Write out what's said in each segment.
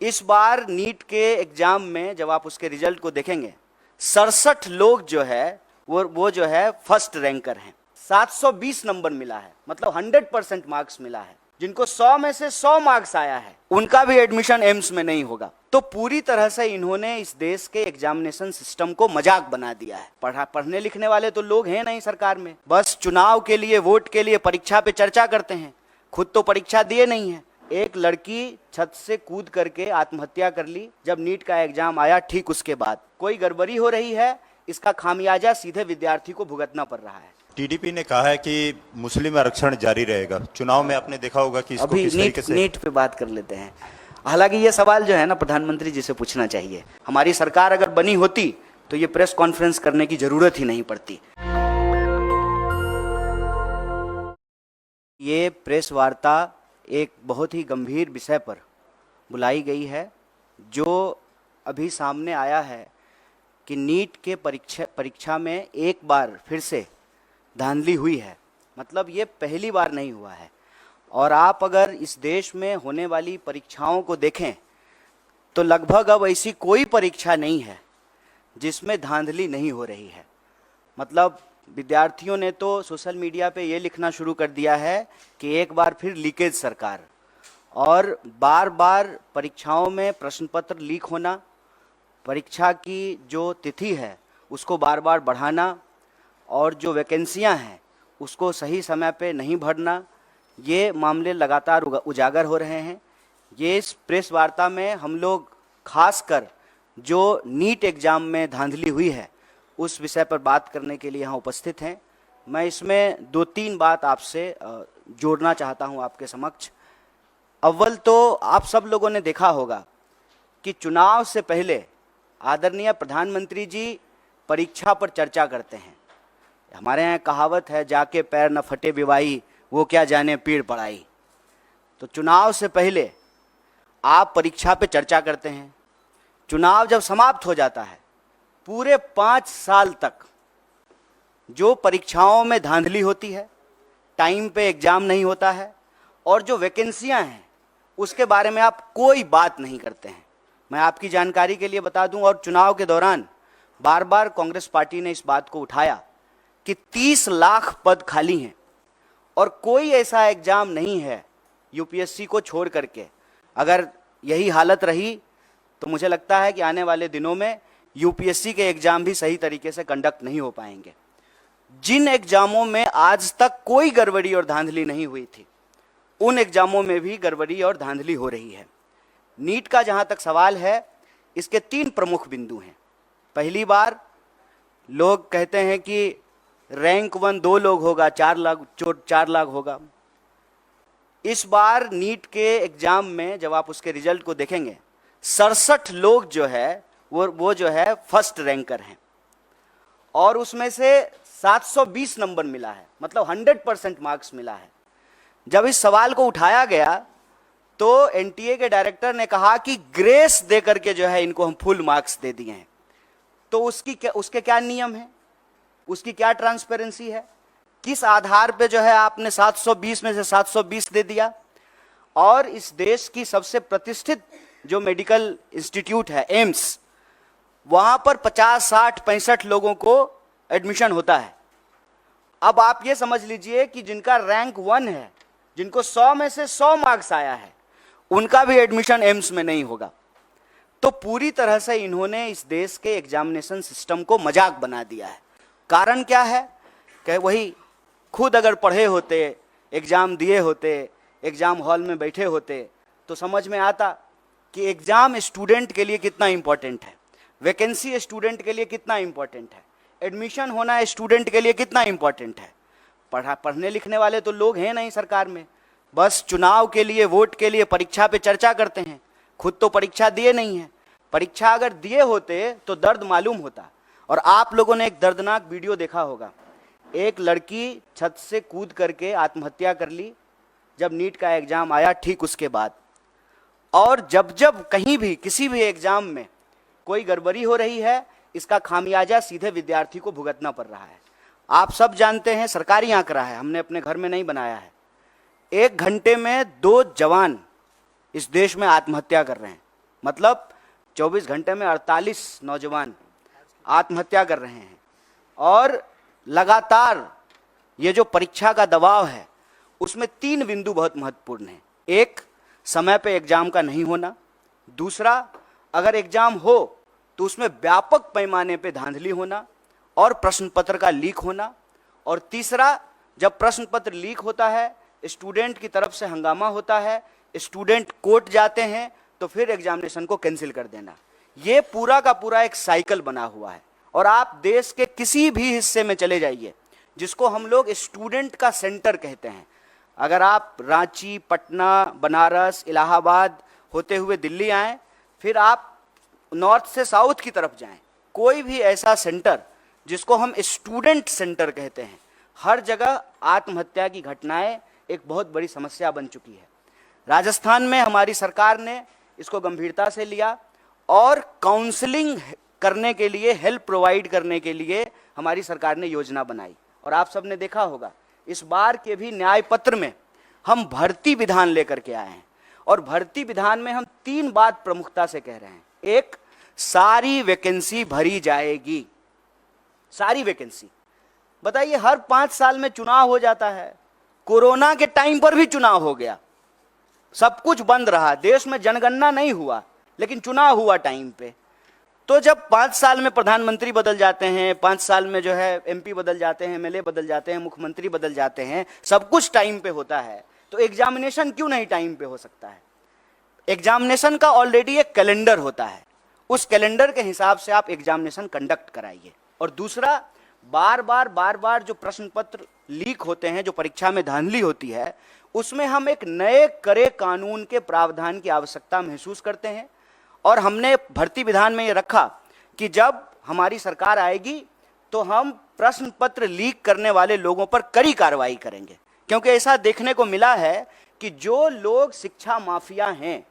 इस बार नीट के एग्जाम में जब आप उसके रिजल्ट को देखेंगे 67 लोग जो है वो जो है फर्स्ट रैंकर हैं। 720 नंबर मिला है, मतलब 100% मार्क्स मिला है। जिनको 100 में से 100 मार्क्स आया है उनका भी एडमिशन एम्स में नहीं होगा। तो पूरी तरह से इन्होंने इस देश के एग्जामिनेशन सिस्टम को मजाक बना दिया है। पढ़ने लिखने वाले तो लोग हैं नहीं सरकार में, बस चुनाव के लिए, वोट के लिए परीक्षा पे चर्चा करते हैं, खुद तो परीक्षा दिए नहीं है। एक लड़की छत से कूद करके आत्महत्या कर ली जब नीट का एग्जाम आया, ठीक उसके बाद। कोई गड़बड़ी हो रही है, इसका खामियाजा सीधे विद्यार्थी को भुगतना पड़ रहा है। टीडीपी ने कहा है कि मुस्लिम आरक्षण जारी रहेगा। चुनाव में आपने देखा होगा कि इसको किस तरीके से नीट पे बात कर लेते हैं। हालांकि ये सवाल जो है ना प्रधानमंत्री जी से पूछना चाहिए। हमारी सरकार अगर बनी होती तो ये प्रेस कॉन्फ्रेंस करने की जरूरत ही नहीं पड़ती। ये प्रेस वार्ता एक बहुत ही गंभीर विषय पर बुलाई गई है, जो अभी सामने आया है कि नीट के परीक्षा में एक बार फिर से धांधली हुई है। मतलब ये पहली बार नहीं हुआ है। और आप अगर इस देश में होने वाली परीक्षाओं को देखें तो लगभग अब ऐसी कोई परीक्षा नहीं है जिसमें धांधली नहीं हो रही है। मतलब विद्यार्थियों ने तो सोशल मीडिया पे ये लिखना शुरू कर दिया है कि एक बार फिर लीकेज सरकार, और बार बार परीक्षाओं में प्रश्न पत्र लीक होना, परीक्षा की जो तिथि है उसको बार बार बढ़ाना, और जो वैकेंसियां हैं उसको सही समय पे नहीं भरना, ये मामले लगातार उजागर हो रहे हैं। ये इस प्रेस वार्ता में हम लोग खासकर जो नीट एग्ज़ाम में धांधली हुई है उस विषय पर बात करने के लिए यहाँ उपस्थित हैं। मैं इसमें 2-3 बात आपसे जोड़ना चाहता हूँ आपके समक्ष। अव्वल तो आप सब लोगों ने देखा होगा कि चुनाव से पहले आदरणीय प्रधानमंत्री जी परीक्षा पर चर्चा करते हैं। हमारे यहाँ कहावत है, जाके पैर न फटे विवाही, वो क्या जाने पीड़ पड़ाई। तो चुनाव से पहले आप परीक्षा पे चर्चा करते हैं। चुनाव जब समाप्त हो जाता है, पूरे 5 साल तक जो परीक्षाओं में धांधली होती है, टाइम पे एग्जाम नहीं होता है, और जो वैकेंसियां हैं उसके बारे में आप कोई बात नहीं करते हैं। मैं आपकी जानकारी के लिए बता दूं, और चुनाव के दौरान बार बार कांग्रेस पार्टी ने इस बात को उठाया कि 30 लाख पद खाली हैं और कोई ऐसा एग्जाम नहीं है यूपीएससी को छोड़ करके। अगर यही हालत रही तो मुझे लगता है कि आने वाले दिनों में यूपीएससी के एग्जाम भी सही तरीके से कंडक्ट नहीं हो पाएंगे। जिन एग्जामों में आज तक कोई गड़बड़ी और धांधली नहीं हुई थी, उन एग्जामों में भी गड़बड़ी और धांधली हो रही है। नीट का जहां तक सवाल है, इसके 3 प्रमुख बिंदु हैं। पहली बार लोग कहते हैं कि रैंक 1 2 लोग होगा, 4 लाख होगा। इस बार नीट के एग्जाम में जब आप उसके रिजल्ट को देखेंगे 67 लोग जो है वो जो है फर्स्ट रैंकर हैं, और उसमें से 720 नंबर मिला है, मतलब 100% मार्क्स मिला है। जब इस सवाल को उठाया गया तो एनटीए के डायरेक्टर ने कहा कि ग्रेस दे करके जो है इनको हम फुल मार्क्स दे दिए हैं। तो उसके क्या नियम है, उसकी क्या ट्रांसपेरेंसी है, किस आधार पे जो है आपने 720 में से 720 दे दिया? और इस देश की सबसे प्रतिष्ठित जो मेडिकल इंस्टीट्यूट है एम्स, वहां पर 50, 60, 65 लोगों को एडमिशन होता है। अब आप ये समझ लीजिए कि जिनका रैंक 1 है, जिनको 100 में से 100 मार्क्स आया है, उनका भी एडमिशन एम्स में नहीं होगा। तो पूरी तरह से इन्होंने इस देश के एग्जामिनेशन सिस्टम को मजाक बना दिया है। कारण क्या है कि वही खुद अगर पढ़े होते, एग्जाम दिए होते, एग्जाम हॉल में बैठे होते, तो समझ में आता कि एग्जाम स्टूडेंट के लिए कितना इंपॉर्टेंट है, वैकेंसी स्टूडेंट के लिए कितना इंपॉर्टेंट है, एडमिशन होना स्टूडेंट के लिए कितना इंपॉर्टेंट है। पढ़ने लिखने वाले तो लोग हैं नहीं सरकार में, बस चुनाव के लिए, वोट के लिए परीक्षा पे चर्चा करते हैं, खुद तो परीक्षा दिए नहीं है। परीक्षा अगर दिए होते तो दर्द मालूम होता। और आप लोगों ने एक दर्दनाक वीडियो देखा होगा, एक लड़की छत से कूद करके आत्महत्या कर ली जब नीट का एग्जाम आया, ठीक उसके बाद। और जब जब कहीं भी किसी भी एग्जाम में कोई गड़बड़ी हो रही है, इसका खामियाजा सीधे विद्यार्थी को भुगतना पड़ रहा है। आप सब जानते हैं, सरकारी आंकड़ा है, हमने अपने घर में नहीं बनाया है, 1 घंटे में 2 जवान इस देश में आत्महत्या कर रहे हैं। मतलब 24 घंटे में 48 नौजवान आत्महत्या कर रहे हैं। और लगातार ये जो परीक्षा का दबाव है उसमें 3 बिंदु बहुत महत्वपूर्ण हैं। एक, समय पे एग्जाम का नहीं होना। दूसरा, अगर एग्जाम हो तो उसमें व्यापक पैमाने पे धांधली होना और प्रश्न पत्र का लीक होना। और तीसरा, जब प्रश्न पत्र लीक होता है, स्टूडेंट की तरफ से हंगामा होता है, स्टूडेंट कोर्ट जाते हैं, तो फिर एग्जामिनेशन को कैंसिल कर देना। ये पूरा का पूरा एक साइकिल बना हुआ है। और आप देश के किसी भी हिस्से में चले जाइए जिसको हम लोग स्टूडेंट का सेंटर कहते हैं, अगर आप रांची, पटना, बनारस, इलाहाबाद होते हुए दिल्ली आएँ, फिर आप नॉर्थ से साउथ की तरफ जाएं, कोई भी ऐसा सेंटर जिसको हम स्टूडेंट सेंटर कहते हैं, हर जगह आत्महत्या की घटनाएं एक बहुत बड़ी समस्या बन चुकी है। राजस्थान में हमारी सरकार ने इसको गंभीरता से लिया और काउंसलिंग करने के लिए, हेल्प प्रोवाइड करने के लिए हमारी सरकार ने योजना बनाई। और आप सबने देखा होगा, इस बार के भी न्याय पत्र में हम भर्ती विधान लेकर के आए हैं। और भर्ती विधान में हम 3 बात प्रमुखता से कह रहे हैं। एक, सारी वैकेंसी भरी जाएगी। सारी वैकेंसी। बताइए, हर 5 साल में चुनाव हो जाता है। कोरोना के टाइम पर भी चुनाव हो गया, सब कुछ बंद रहा, देश में जनगणना नहीं हुआ, लेकिन चुनाव हुआ टाइम पे। तो जब 5 साल में प्रधानमंत्री बदल जाते हैं, 5 साल में जो है एमपी बदल जाते हैं, एमएलए बदल जाते हैं, मुख्यमंत्री बदल जाते हैं, सब कुछ टाइम पे होता है, तो एग्जामिनेशन क्यों नहीं टाइम पे हो सकता है? एग्जामिनेशन का ऑलरेडी एक कैलेंडर होता है, उस कैलेंडर के हिसाब से आप एग्जामिनेशन कंडक्ट कराइए। और दूसरा, बार बार जो प्रश्न पत्र लीक होते हैं, जो परीक्षा में धांधली होती है, उसमें हम एक नए कड़े कानून के प्रावधान की आवश्यकता महसूस करते हैं। और हमने भर्ती विधान में ये रखा कि जब हमारी सरकार आएगी तो हम प्रश्न पत्र लीक करने वाले लोगों पर कड़ी कार्रवाई करेंगे। क्योंकि ऐसा देखने को मिला है कि जो लोग शिक्षा माफिया हैं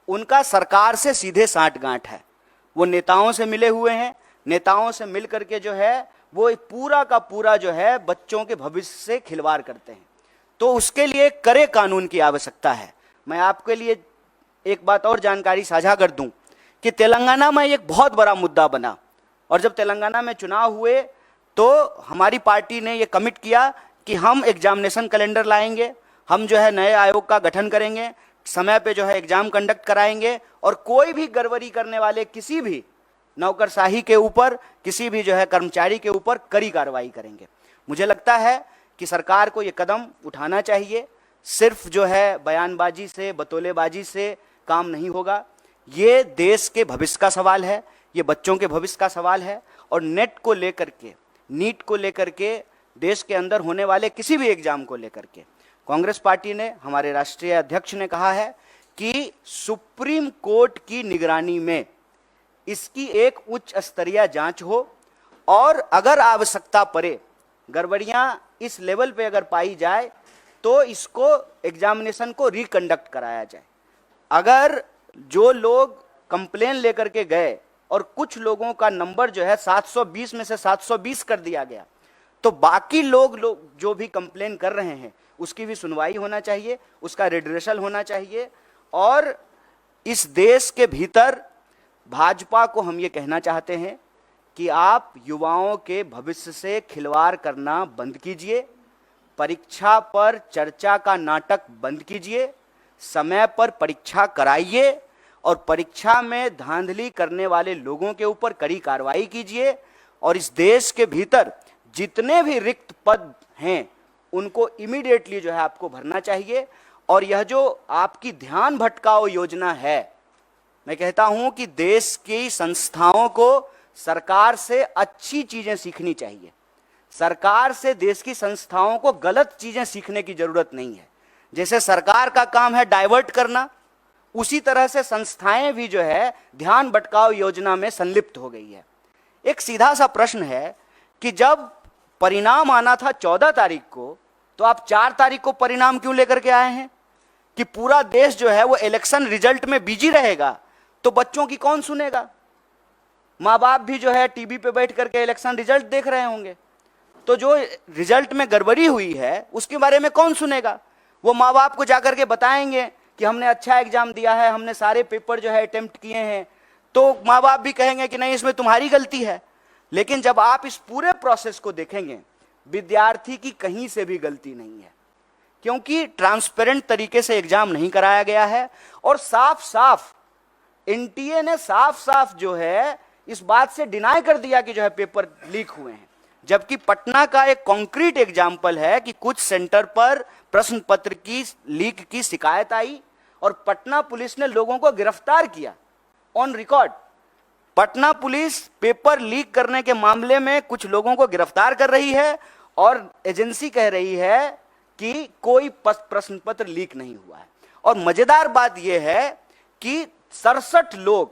उनका सरकार से सीधे साठगांठ है। वो नेताओं से मिले हुए हैं, नेताओं से मिल करके जो है वो पूरा का पूरा जो है बच्चों के भविष्य से खिलवाड़ करते हैं। तो उसके लिए कड़े कानून की आवश्यकता है। मैं आपके लिए एक बात और जानकारी साझा कर दूं कि तेलंगाना में एक बहुत बड़ा मुद्दा बना, और जब तेलंगाना में चुनाव हुए तो हमारी पार्टी ने ये कमिट किया कि हम एग्जामिनेशन कैलेंडर लाएंगे, हम जो है नए आयोग का गठन करेंगे, समय पे जो है एग्जाम कंडक्ट कराएंगे, और कोई भी गड़बड़ी करने वाले किसी भी नौकरशाही के ऊपर, किसी भी जो है कर्मचारी के ऊपर कड़ी कार्रवाई करेंगे। मुझे लगता है कि सरकार को ये कदम उठाना चाहिए। सिर्फ जो है बयानबाजी से, बतौलेबाजी से काम नहीं होगा। ये देश के भविष्य का सवाल है, ये बच्चों के भविष्य का सवाल है। और नेट को लेकर के, नीट को लेकर के, देश के अंदर होने वाले किसी भी एग्जाम को लेकर के कांग्रेस पार्टी ने, हमारे राष्ट्रीय अध्यक्ष ने कहा है कि सुप्रीम कोर्ट की निगरानी में इसकी एक उच्च स्तरीय जांच हो, और अगर आवश्यकता पड़े, गड़बड़ियां इस लेवल पे अगर पाई जाए तो इसको एग्जामिनेशन को रिकंडक्ट कराया जाए। अगर जो लोग कंप्लेन लेकर के गए और कुछ लोगों का नंबर जो है 720 में से 720 कर दिया गया, तो बाकी लोग जो भी कंप्लेन कर रहे हैं उसकी भी सुनवाई होना चाहिए, उसका रिड्रेसल होना चाहिए। और इस देश के भीतर भाजपा को हम ये कहना चाहते हैं कि आप युवाओं के भविष्य से खिलवाड़ करना बंद कीजिए, परीक्षा पर चर्चा का नाटक बंद कीजिए, समय पर परीक्षा कराइए, और परीक्षा में धांधली करने वाले लोगों के ऊपर कड़ी कार्रवाई कीजिए। और इस देश के भीतर जितने भी रिक्त पद हैं उनको इमीडिएटली जो है आपको भरना चाहिए। और यह जो आपकी ध्यान भटकाओ योजना है, मैं कहता हूं कि देश की संस्थाओं को सरकार से अच्छी चीजें सीखनी चाहिए। सरकार से देश की संस्थाओं को गलत चीजें सीखने की जरूरत नहीं है। जैसे सरकार का काम है डाइवर्ट करना, उसी तरह से संस्थाएं भी जो है ध्यान भटकाओ योजना में संलिप्त हो गई है। एक सीधा सा प्रश्न है कि जब परिणाम आना था 14 तारीख को, तो आप 4 तारीख को परिणाम क्यों लेकर के आए हैं? कि पूरा देश जो है वो इलेक्शन रिजल्ट में बिजी रहेगा, तो बच्चों की कौन सुनेगा? माँ बाप भी जो है टीवी पे बैठ करके इलेक्शन रिजल्ट देख रहे होंगे, तो जो रिजल्ट में गड़बड़ी हुई है उसके बारे में कौन सुनेगा? वो माँ बाप को जाकर के बताएंगे कि हमने अच्छा एग्जाम दिया है, हमने सारे पेपर जो है अटेम्प्ट किए हैं, तो माँ बाप भी कहेंगे कि नहीं इसमें तुम्हारी गलती है। लेकिन जब आप इस पूरे प्रोसेस को देखेंगे, विद्यार्थी की कहीं से भी गलती नहीं है, क्योंकि ट्रांसपेरेंट तरीके से एग्जाम नहीं कराया गया है। और साफ साफ एनटीए ने साफ साफ जो है इस बात से डिनाई कर दिया कि जो है पेपर लीक हुए हैं। जबकि पटना का एक कॉन्क्रीट एग्जाम्पल है कि कुछ सेंटर पर प्रश्न पत्र की लीक की शिकायत आई और पटना पुलिस ने लोगों को गिरफ्तार किया on record. Patna police paper leak करने के मामले में कुछ लोगों को गिरफ्तार कर रही है और एजेंसी कह रही है कि कोई प्रश्न पत्र लीक नहीं हुआ है। और मजेदार बात यह है कि 67 लोग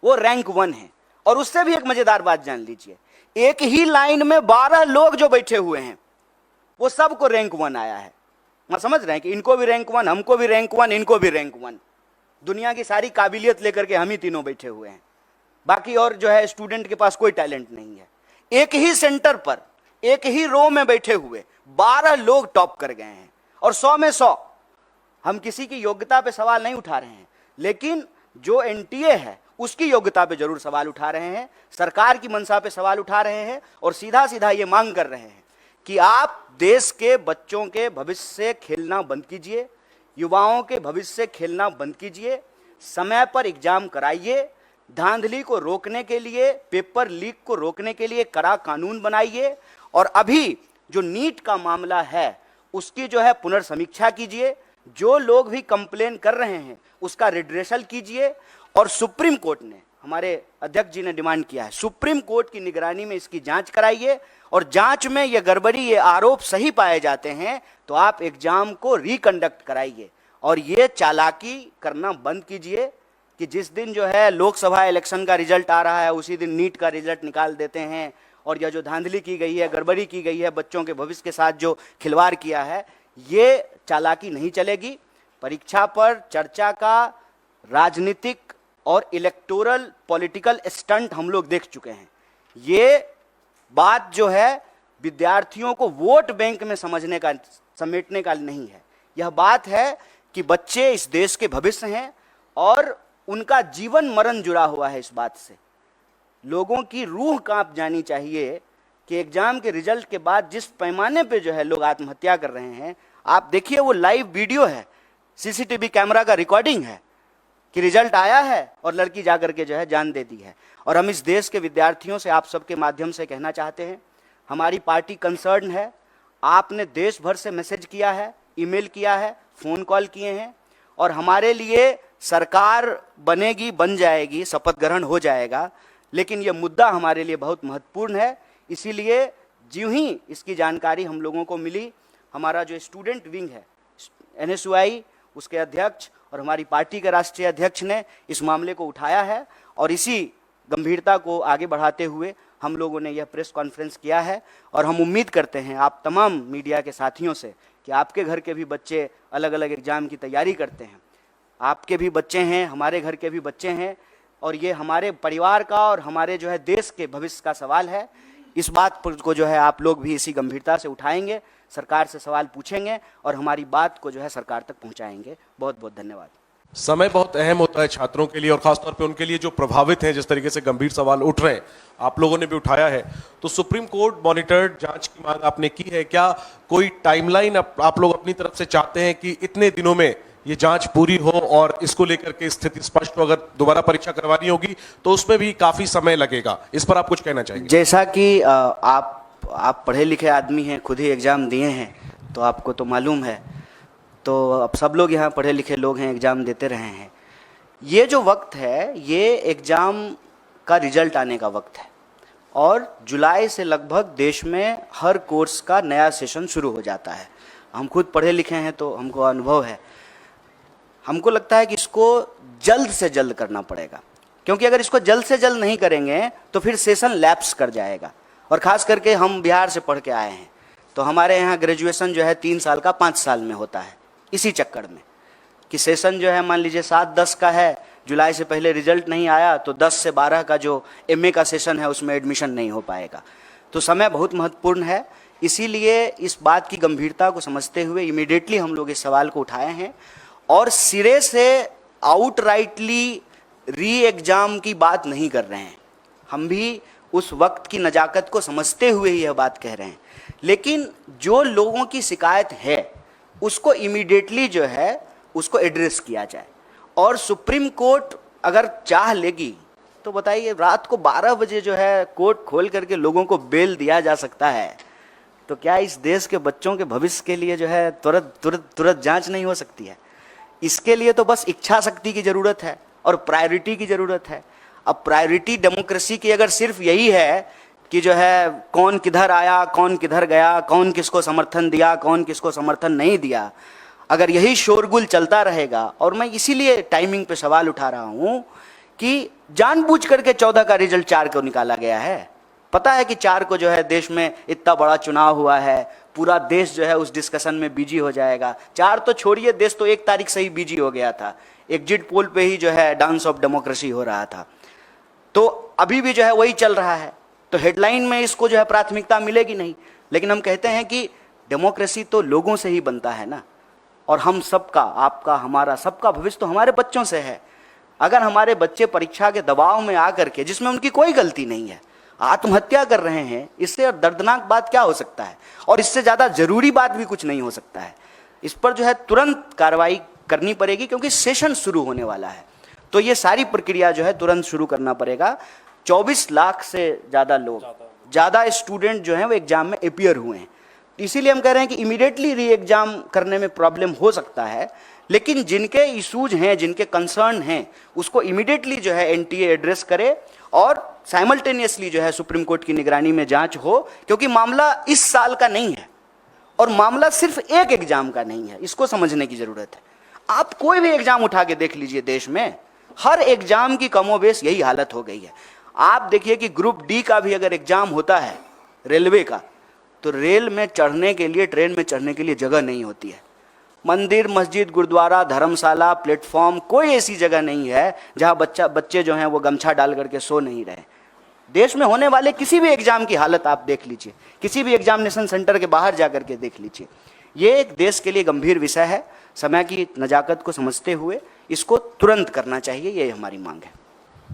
वो रैंक 1 है। और उससे भी एक मजेदार बात जान लीजिए, एक ही लाइन में 12 लोग जो बैठे हुए हैं वो सबको रैंक 1 आया है। मैं समझ रहे हैं कि इनको भी रैंक 1, हमको भी रैंक 1, इनको भी रैंक 1। दुनिया की सारी काबिलियत लेकर के हम ही तीनों बैठे हुए हैं, बाकी और जो है स्टूडेंट के पास कोई टैलेंट नहीं है। एक ही सेंटर पर एक ही रो में बैठे हुए 12 लोग टॉप कर गए हैं और 100 में 100। हम किसी की योग्यता पे सवाल नहीं उठा रहे हैं, लेकिन जो एनटीए है उसकी योग्यता पे जरूर सवाल उठा रहे हैं, सरकार की मंशा पे सवाल उठा रहे हैं और सीधा सीधा ये मांग कर रहे हैं कि आप देश के बच्चों के भविष्य से खेलना बंद कीजिए, युवाओं के भविष्य से खेलना बंद कीजिए, समय पर एग्जाम कराइए, धांधली को रोकने के लिए, पेपर लीक को रोकने के लिए कड़ा कानून बनाइए और अभी जो नीट का मामला है उसकी जो है पुनर्समीक्षा कीजिए। जो लोग भी कंप्लेन कर रहे हैं उसका रिड्रेसल कीजिए। और सुप्रीम कोर्ट ने, हमारे अध्यक्ष जी ने डिमांड किया है, सुप्रीम कोर्ट की निगरानी में इसकी जांच कराइए और जांच में ये गड़बड़ी, ये आरोप सही पाए जाते हैं तो आप एग्जाम को रिकंडक्ट कराइए और ये चालाकी करना बंद कीजिए कि जिस दिन जो है लोकसभा इलेक्शन का रिजल्ट आ रहा है उसी दिन नीट का रिजल्ट निकाल देते हैं। और यह जो धांधली की गई है, गड़बड़ी की गई है, बच्चों के भविष्य के साथ जो खिलवाड़ किया है, ये चालाकी नहीं चलेगी। परीक्षा पर चर्चा का राजनीतिक और इलेक्टोरल पॉलिटिकल स्टंट हम लोग देख चुके हैं। ये बात जो है विद्यार्थियों को वोट बैंक में समेटने का नहीं है। यह बात है कि बच्चे इस देश के भविष्य हैं और उनका जीवन मरण जुड़ा हुआ है इस बात से। लोगों की रूह कांप जानी चाहिए कि एग्जाम के रिजल्ट के बाद जिस पैमाने पे जो है लोग आत्महत्या कर रहे हैं, आप देखिए वो लाइव वीडियो है, सीसीटीवी कैमरा का रिकॉर्डिंग है कि रिजल्ट आया है और लड़की जाकर के जो है जान दे दी है। और हम इस देश के विद्यार्थियों से आप सबके माध्यम से कहना चाहते हैं, हमारी पार्टी कंसर्न है। आपने देश भर से मैसेज किया है, ईमेल किया है, फोन कॉल किए हैं और हमारे लिए सरकार बनेगी, बन जाएगी, शपथ ग्रहण हो जाएगा, लेकिन यह मुद्दा हमारे लिए बहुत महत्वपूर्ण है। इसीलिए ज्यों ही इसकी जानकारी हम लोगों को मिली, हमारा जो स्टूडेंट विंग है एनएसयूआई, उसके अध्यक्ष और हमारी पार्टी के राष्ट्रीय अध्यक्ष ने इस मामले को उठाया है और इसी गंभीरता को आगे बढ़ाते हुए हम लोगों ने यह प्रेस कॉन्फ्रेंस किया है। और हम उम्मीद करते हैं आप तमाम मीडिया के साथियों से कि आपके घर के भी बच्चे अलग अलग एग्जाम की तैयारी करते हैं, आपके भी बच्चे हैं, हमारे घर के भी बच्चे हैं और ये हमारे परिवार का और हमारे जो है देश के भविष्य का सवाल है। इस बात को जो है आप लोग भी इसी गंभीरता से उठाएंगे, सरकार से सवाल पूछेंगे और हमारी बात को जो है सरकार तक पहुंचाएंगे। बहुत बहुत धन्यवाद। समय बहुत अहम होता है छात्रों के लिए और खासतौर पे उनके लिए जो प्रभावित हैं, जिस तरीके से गंभीर सवाल उठ रहे हैं, आप लोगों ने भी उठाया है। तो सुप्रीम कोर्ट मॉनिटर्ड जांच की मांग आपने की है, क्या कोई टाइमलाइन आप लोग अपनी तरफ से चाहते हैं कि इतने दिनों में ये जांच पूरी हो और इसको लेकर के स्थिति स्पष्ट हो? अगर दोबारा परीक्षा करवानी होगी तो उसमें भी काफी समय लगेगा, इस पर आप कुछ कहना चाहेंगे? जैसा कि आप पढ़े लिखे आदमी हैं, खुद ही एग्जाम दिए हैं तो आपको तो मालूम है, तो अब सब लोग यहाँ पढ़े लिखे लोग हैं, एग्जाम देते रहे हैं। ये जो वक्त है ये एग्जाम का रिजल्ट आने का वक्त है और जुलाई से लगभग देश में हर कोर्स का नया सेशन शुरू हो जाता है। हम खुद पढ़े लिखे हैं तो हमको अनुभव है। हमको लगता है कि इसको जल्द से जल्द करना पड़ेगा, क्योंकि अगर इसको जल्द से जल्द नहीं करेंगे तो फिर सेशन लैप्स कर जाएगा। और ख़ास करके हम बिहार से पढ़ के आए हैं तो हमारे यहाँ ग्रेजुएशन जो है 3 साल का 5 साल में होता है। इसी चक्कर में कि सेशन जो है मान लीजिए 7-10 का है, जुलाई से पहले रिजल्ट नहीं आया तो 10 से 12 का जो एमए का सेशन है उसमें एडमिशन नहीं हो पाएगा। तो समय बहुत महत्वपूर्ण है, इसीलिए इस बात की गंभीरता को समझते हुए इमीडिएटली हम लोग इस सवाल को उठाए हैं और सिरे से आउटराइटली री एग्जाम की बात नहीं कर रहे हैं। हम भी उस वक्त की नजाकत को समझते हुए ही यह बात कह रहे हैं, लेकिन जो लोगों की शिकायत है उसको इमीडिएटली जो है उसको एड्रेस किया जाए। और सुप्रीम कोर्ट अगर चाह लेगी तो बताइए, रात को 12 बजे जो है कोर्ट खोल करके लोगों को बेल दिया जा सकता है, तो क्या इस देश के बच्चों के भविष्य के लिए जो है तुरंत जांच नहीं हो सकती है? इसके लिए तो बस इच्छा शक्ति की जरूरत है और प्रायोरिटी की जरूरत है। अब प्रायोरिटी डेमोक्रेसी की अगर सिर्फ यही है कि जो है कौन किधर आया, कौन किधर गया, कौन किसको समर्थन दिया, कौन किसको समर्थन नहीं दिया, अगर यही शोरगुल चलता रहेगा, और मैं इसीलिए टाइमिंग पे सवाल उठा रहा हूं कि जानबूझ करके 14 का रिजल्ट 4 को निकाला गया है। पता है कि 4 को जो है देश में इतना बड़ा चुनाव हुआ है, पूरा देश जो है उस डिस्कशन में बिजी हो जाएगा। 4 तो छोड़िए, देश तो 1 तारीख से ही बिजी हो गया था, एग्जिट पोल पे ही जो है डांस ऑफ डेमोक्रेसी हो रहा था। तो अभी भी जो है वही चल रहा है, तो हेडलाइन में इसको जो है प्राथमिकता मिलेगी नहीं। लेकिन हम कहते हैं कि डेमोक्रेसी तो लोगों से ही बनता है ना, और हम सबका, आपका, हमारा, सबका भविष्य तो हमारे बच्चों से है। अगर हमारे बच्चे परीक्षा के दबाव में आकर के, जिसमें उनकी कोई गलती नहीं है, आत्महत्या कर रहे हैं, इससे और दर्दनाक बात क्या हो सकता है? और इससे ज्यादा जरूरी बात भी कुछ नहीं हो सकता है। इस पर जो है तुरंत कार्रवाई करनी पड़ेगी, क्योंकि सेशन शुरू होने वाला है। तो ये सारी प्रक्रिया जो है तुरंत शुरू करना पड़ेगा। 24 लाख से ज्यादा स्टूडेंट जो हैं वो एग्जाम में अपीयर हुए हैं। इसीलिए हम कह रहे हैं कि इमीडिएटली री एग्जाम करने में प्रॉब्लम हो सकता है, लेकिन जिनके इशूज हैं, जिनके कंसर्न हैं, उसको इमीडिएटली जो है एनटीए एड्रेस करे और साइमल्टेनियसली जो है सुप्रीम कोर्ट की निगरानी में जांच हो। क्योंकि मामला इस साल का नहीं है और मामला सिर्फ एक एग्जाम का नहीं है, इसको समझने की जरूरत है। आप कोई भी एग्जाम उठा के देख लीजिए, देश में हर एग्जाम की कमोबेश यही हालत हो गई है। आप देखिए कि ग्रुप डी का भी अगर एग्जाम होता है रेलवे का, तो रेल में चढ़ने के लिए, ट्रेन में चढ़ने के लिए जगह नहीं होती है। मंदिर, मस्जिद, गुरुद्वारा, धर्मशाला, प्लेटफॉर्म, कोई ऐसी जगह नहीं है जहां बच्चे जो हैं वो गमछा डाल करके सो नहीं रहे। देश में होने वाले किसी भी एग्जाम की हालत आप देख लीजिए, किसी भी एग्जामिनेशन सेंटर के बाहर जाकर के देख लीजिए। ये एक देश के लिए गंभीर विषय है। समय की नजाकत को समझते हुए इसको तुरंत करना चाहिए, ये हमारी मांग है।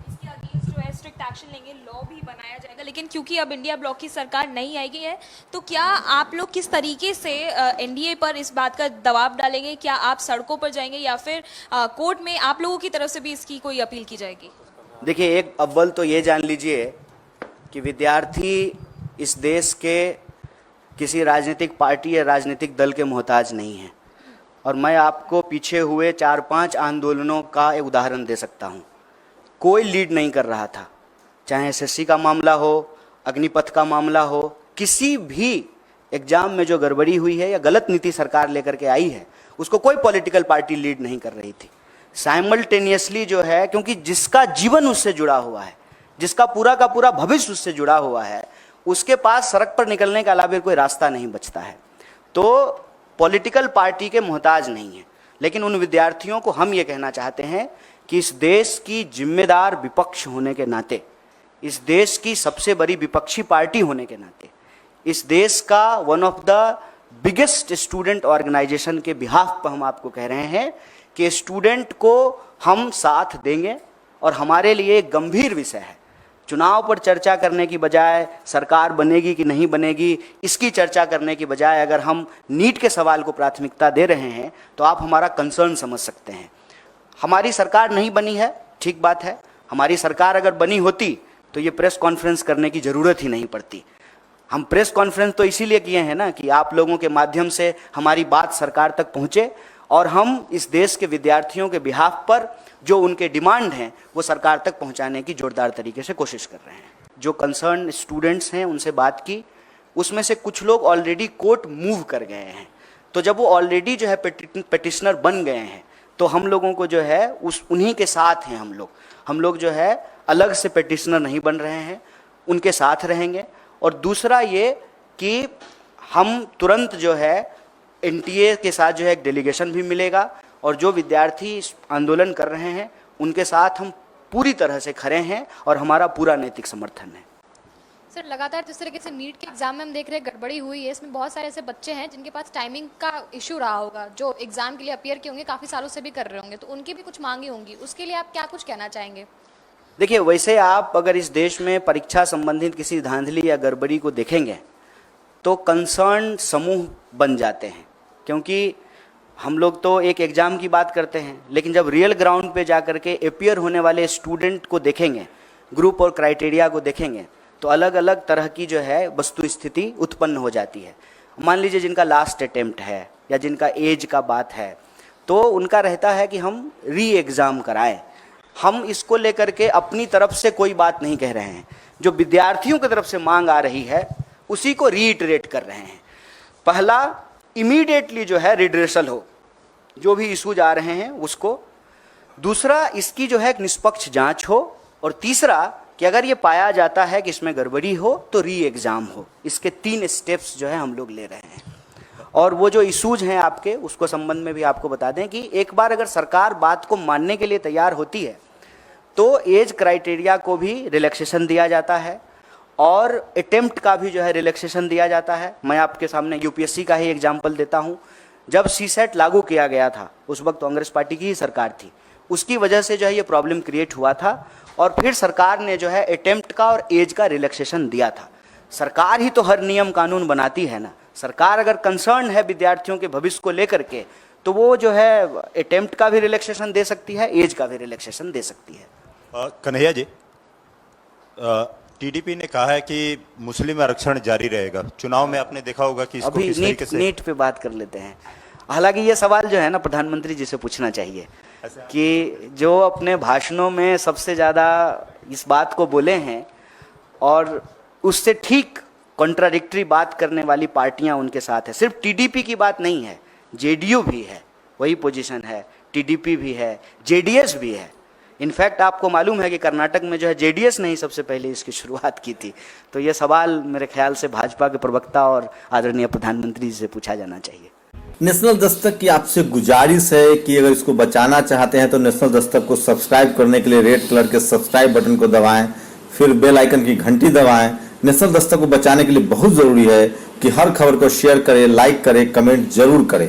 इसके अगेंस्ट जो है स्ट्रिक्ट एक्शन लेंगे, लॉ भी बनाया जाएगा। लेकिन क्योंकि अब इंडिया ब्लॉक की सरकार नहीं आएगी है, तो क्या आप लोग किस तरीके से एनडीए पर इस बात का दबाव डालेंगे? क्या आप सड़कों पर जाएंगे या फिर कोर्ट में आप लोगों की तरफ से भी इसकी कोई अपील की जाएगी? देखिए, एक अव्वल तो ये जान लीजिए कि विद्यार्थी इस देश के किसी राजनीतिक पार्टी या राजनीतिक दल के मोहताज नहीं है। और मैं आपको पीछे हुए 4-5 आंदोलनों का एक उदाहरण दे सकता हूँ। कोई लीड नहीं कर रहा था, चाहे एसएससी का मामला हो, अग्निपथ का मामला हो, किसी भी एग्जाम में जो गड़बड़ी हुई है या गलत नीति सरकार लेकर के आई है, उसको कोई पॉलिटिकल पार्टी लीड नहीं कर रही थी। साइमल्टेनियसली जो है, क्योंकि जिसका जीवन उससे जुड़ा हुआ है, जिसका पूरा का पूरा भविष्य उससे जुड़ा हुआ है, उसके पास सड़क पर निकलने के अलावा कोई रास्ता नहीं बचता है। तो पॉलिटिकल पार्टी के मोहताज नहीं है। लेकिन उन विद्यार्थियों को हम ये कहना चाहते हैं कि इस देश की जिम्मेदार विपक्ष होने के नाते, इस देश की सबसे बड़ी विपक्षी पार्टी होने के नाते, इस देश का one of the biggest student organization के बिहाफ पर हम आपको कह रहे हैं कि स्टूडेंट को हम साथ देंगे। और हमारे लिए एक गंभीर विषय है, चुनाव पर चर्चा करने की बजाय, सरकार बनेगी कि नहीं बनेगी इसकी चर्चा करने की बजाय, अगर हम नीट के सवाल को प्राथमिकता दे रहे हैं तो आप हमारा कंसर्न समझ सकते हैं। हमारी सरकार नहीं बनी है, ठीक बात है। हमारी सरकार अगर बनी होती तो ये प्रेस कॉन्फ्रेंस करने की ज़रूरत ही नहीं पड़ती। हम प्रेस कॉन्फ्रेंस तो इसीलिए किए हैं ना कि आप लोगों के माध्यम से हमारी बात सरकार तक पहुँचे और हम इस देश के विद्यार्थियों के बिहाफ पर जो उनके डिमांड हैं वो सरकार तक पहुंचाने की जोरदार तरीके से कोशिश कर रहे हैं। जो कंसर्न स्टूडेंट्स हैं उनसे बात की, उसमें से कुछ लोग ऑलरेडी कोर्ट मूव कर गए हैं। तो जब वो ऑलरेडी जो है पेटिशनर बन गए हैं तो हम लोगों को जो है उन्हीं के साथ हैं। हम लोग जो है अलग से पेटिशनर नहीं बन रहे हैं, उनके साथ रहेंगे। और दूसरा ये कि हम तुरंत जो है एनटीए के साथ जो है एक डेलीगेशन भी मिलेगा और जो विद्यार्थी आंदोलन कर रहे हैं उनके साथ हम पूरी तरह से खड़े हैं और हमारा पूरा नैतिक समर्थन है। सर लगातार जिस तरीके से नीट के एग्जाम में हम देख रहे हैं गड़बड़ी हुई है, इसमें बहुत सारे ऐसे बच्चे हैं जिनके पास टाइमिंग का इशू रहा होगा, जो एग्जाम के लिए अपीयर किए होंगे, काफ़ी सालों से भी कर रहे होंगे, तो उनकी भी कुछ मांगी होंगी, उसके लिए आप क्या कुछ कहना चाहेंगे? देखिए, वैसे आप अगर इस देश में परीक्षा संबंधित किसी धांधली या गड़बड़ी को देखेंगे तो कंसर्न समूह बन जाते हैं, क्योंकि हम लोग तो एक एग्ज़ाम की बात करते हैं, लेकिन जब रियल ग्राउंड पे जा कर के अपीयर होने वाले स्टूडेंट को देखेंगे, ग्रुप और क्राइटेरिया को देखेंगे, तो अलग अलग तरह की जो है वस्तु स्थिति उत्पन्न हो जाती है। मान लीजिए जिनका लास्ट अटेम्प्ट है या जिनका एज का बात है, तो उनका रहता है कि हम री एग्ज़ाम कराएं। हम इसको लेकर के अपनी तरफ से कोई बात नहीं कह रहे हैं, जो विद्यार्थियों की तरफ से मांग आ रही है उसी को रीइटरेट कर रहे हैं। पहला, इमीडिएटली जो है रिड्रेसल हो, जो भी इशूज आ रहे हैं उसको। दूसरा, इसकी जो है एक निष्पक्ष जांच हो। और तीसरा, कि अगर ये पाया जाता है कि इसमें गड़बड़ी हो तो री एग्ज़ाम हो। इसके 3 स्टेप्स जो है हम लोग ले रहे हैं। और वो जो इशूज हैं आपके, उसको संबंध में भी आपको बता दें कि एक बार अगर सरकार बात को मानने के लिए तैयार होती है तो एज क्राइटेरिया को भी रिलैक्सेशन दिया जाता है और अटेम्प्ट का भी जो है रिलैक्सेशन दिया जाता है। मैं आपके सामने यूपीएससी का ही एग्जाम्पल देता हूँ। जब सीसेट लागू किया गया था, उस वक्त कांग्रेस पार्टी की ही सरकार थी, उसकी वजह से जो है ये प्रॉब्लम क्रिएट हुआ था और फिर सरकार ने जो है अटेम्प्ट का और एज का रिलैक्सेशन दिया था। सरकार ही तो हर नियम कानून बनाती है ना। सरकार अगर कंसर्न है विद्यार्थियों के भविष्य को लेकर के, तो वो जो है अटेम्प्ट का भी रिलैक्सेशन दे सकती है, एज का भी रिलैक्सेशन दे सकती है। कन्हैया जी, टीडीपी ने कहा है कि मुस्लिम आरक्षण जारी रहेगा। चुनाव में आपने देखा होगा कि इसको अभी किस तरीके से नीट पे बात कर लेते हैं। हालांकि ये सवाल जो है ना प्रधानमंत्री जी से पूछना चाहिए कि जो अपने भाषणों में सबसे ज़्यादा इस बात को बोले हैं और उससे ठीक कॉन्ट्राडिक्टरी बात करने वाली पार्टियां उनके साथ है। सिर्फ टीडीपी की बात नहीं है, जेडीयू भी है, वही पोजीशन है, टीडीपी भी है, जेडीएस भी है। इनफैक्ट आपको मालूम है कि कर्नाटक में जो है जेडीएस ने ही सबसे पहले इसकी शुरुआत की थी। तो ये सवाल मेरे ख्याल से भाजपा के प्रवक्ता और आदरणीय प्रधानमंत्री जी से पूछा जाना चाहिए। नेशनल दस्तक की आपसे गुजारिश है कि अगर इसको बचाना चाहते हैं तो नेशनल दस्तक को सब्सक्राइब करने के लिए रेड कलर के सब्सक्राइब बटन को दबाएं, फिर बेल आइकन की घंटी दबाएं। नेशनल दस्तक को बचाने के लिए बहुत जरूरी है कि हर खबर को शेयर करें, लाइक करें, कमेंट जरूर करें।